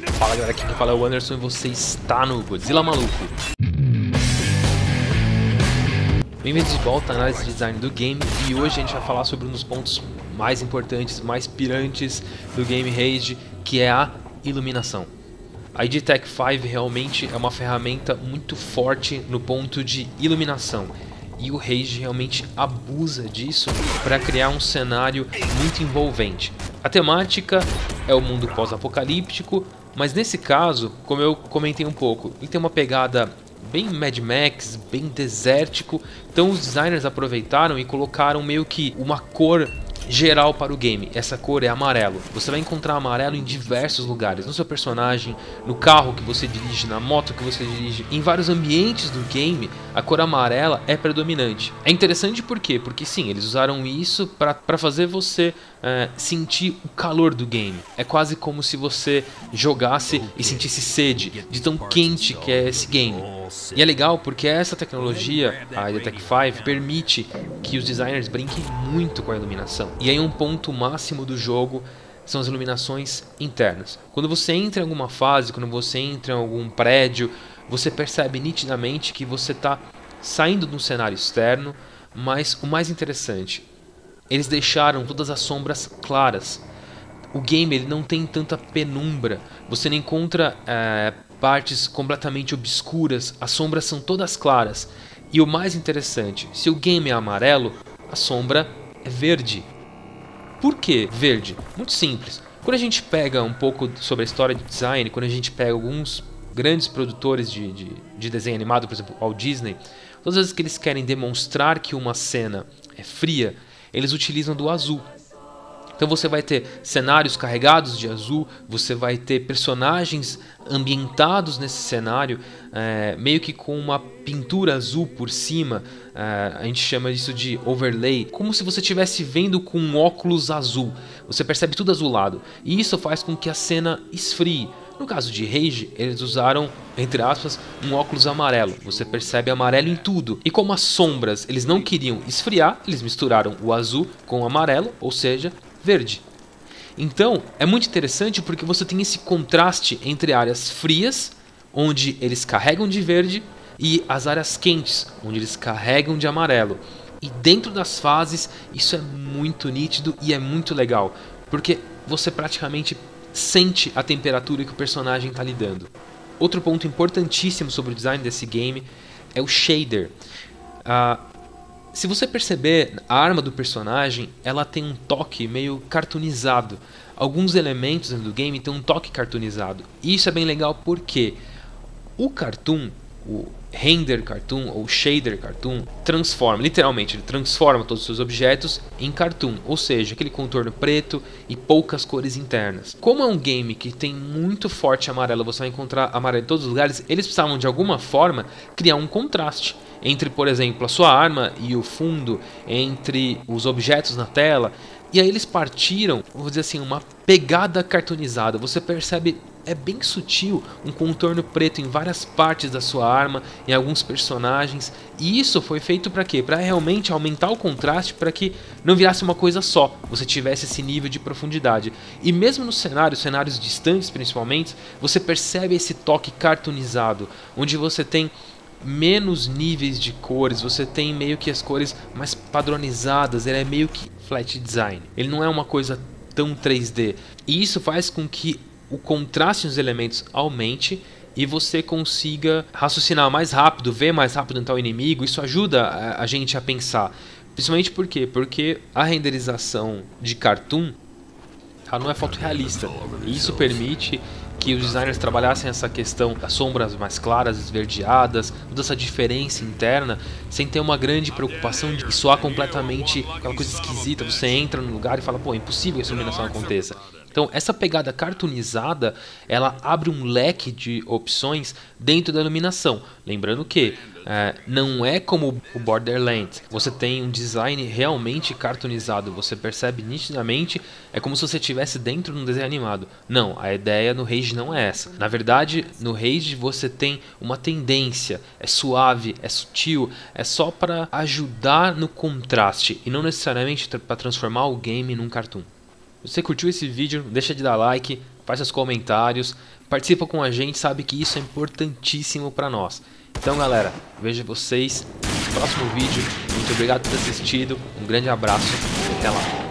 Fala galera, aqui quem fala é o Anderson e você está no Godzilla Maluco. Bem-vindos de volta à análise de design do game e hoje a gente vai falar sobre um dos pontos mais importantes, mais pirantes do game Rage, que é a iluminação. A id Tech 5 realmente é uma ferramenta muito forte no ponto de iluminação. E o Rage realmente abusa disso para criar um cenário muito envolvente. A temática é o mundo pós-apocalíptico, mas nesse caso, como eu comentei um pouco, ele tem uma pegada bem Mad Max, bem desértico. Então os designers aproveitaram e colocaram meio que uma cor geral para o game. Essa cor é amarelo. Você vai encontrar amarelo em diversos lugares, no seu personagem, no carro que você dirige, na moto que você dirige, em vários ambientes do game. A cor amarela é predominante. É interessante por quê? Porque sim, eles usaram isso para fazer você sentir o calor do game. É quase como se você jogasse e sentisse sede de tão quente que é esse game. E é legal porque essa tecnologia, a id Tech 5, permite que os designers brinquem muito com a iluminação. E aí um ponto máximo do jogo são as iluminações internas. Quando você entra em alguma fase, quando você entra em algum prédio, você percebe nitidamente que você está saindo de um cenário externo, mas o mais interessante, eles deixaram todas as sombras claras. O game ele não tem tanta penumbra, você não encontra partes completamente obscuras, as sombras são todas claras. E o mais interessante, se o game é amarelo, a sombra é verde. Por que verde? Muito simples. Quando a gente pega um pouco sobre a história de design, quando a gente pega alguns grandes produtores de desenho animado, por exemplo, Walt Disney, todas as vezes que eles querem demonstrar que uma cena é fria, eles utilizam do azul. Então você vai ter cenários carregados de azul, você vai ter personagens ambientados nesse cenário, meio que com uma pintura azul por cima, a gente chama isso de overlay, como se você estivesse vendo com um óculos azul, você percebe tudo azulado, e isso faz com que a cena esfrie. No caso de Rage, eles usaram, entre aspas, um óculos amarelo. Você percebe amarelo em tudo. E como as sombras eles não queriam esfriar, eles misturaram o azul com o amarelo, ou seja, verde. Então, é muito interessante porque você tem esse contraste entre áreas frias, onde eles carregam de verde, e as áreas quentes, onde eles carregam de amarelo. E dentro das fases, isso é muito nítido e é muito legal, porque você praticamente sente a temperatura que o personagem está lidando. Outro ponto importantíssimo sobre o design desse game é o shader. Se você perceber, a arma do personagem ela tem um toque meio cartoonizado. Alguns elementos do game têm um toque cartoonizado. E isso é bem legal porque o cartoon, o render cartoon ou shader cartoon, transforma, literalmente, ele transforma todos os seus objetos em cartoon, ou seja, aquele contorno preto e poucas cores internas. Como é um game que tem muito forte amarelo, você vai encontrar amarelo em todos os lugares, eles precisavam de alguma forma criar um contraste entre, por exemplo, a sua arma e o fundo, entre os objetos na tela, e aí eles partiram, vou dizer assim, uma pegada cartoonizada. Você percebe, é bem sutil, um contorno preto em várias partes da sua arma, em alguns personagens, e isso foi feito para quê? Para realmente aumentar o contraste, para que não virasse uma coisa só, você tivesse esse nível de profundidade. E mesmo nos cenários distantes principalmente, você percebe esse toque cartoonizado, onde você tem menos níveis de cores, você tem meio que as cores mais padronizadas, ele é meio que flat design, ele não é uma coisa tão 3D, e isso faz com que o contraste nos elementos aumente e você consiga raciocinar mais rápido, ver mais rápido onde está o inimigo. Isso ajuda a gente a pensar, principalmente por quê? Porque a renderização de cartoon ela não é fotorrealista, e isso permite que os designers trabalhassem essa questão das sombras mais claras, esverdeadas, toda essa diferença interna, sem ter uma grande preocupação de soar completamente aquela coisa esquisita. Você entra no lugar e fala, pô, é impossível que essa iluminação aconteça. Então essa pegada cartoonizada, ela abre um leque de opções dentro da iluminação. Lembrando que não é como o Borderlands, você tem um design realmente cartoonizado, você percebe nitidamente, é como se você estivesse dentro de um desenho animado. Não, a ideia no Rage não é essa. Na verdade, no Rage você tem uma tendência, é suave, é sutil, é só para ajudar no contraste e não necessariamente para transformar o game num cartoon. Se você curtiu esse vídeo, não deixa de dar like, faz seus comentários, participa com a gente, sabe que isso é importantíssimo para nós. Então galera, vejo vocês no próximo vídeo, muito obrigado por ter assistido, um grande abraço e até lá.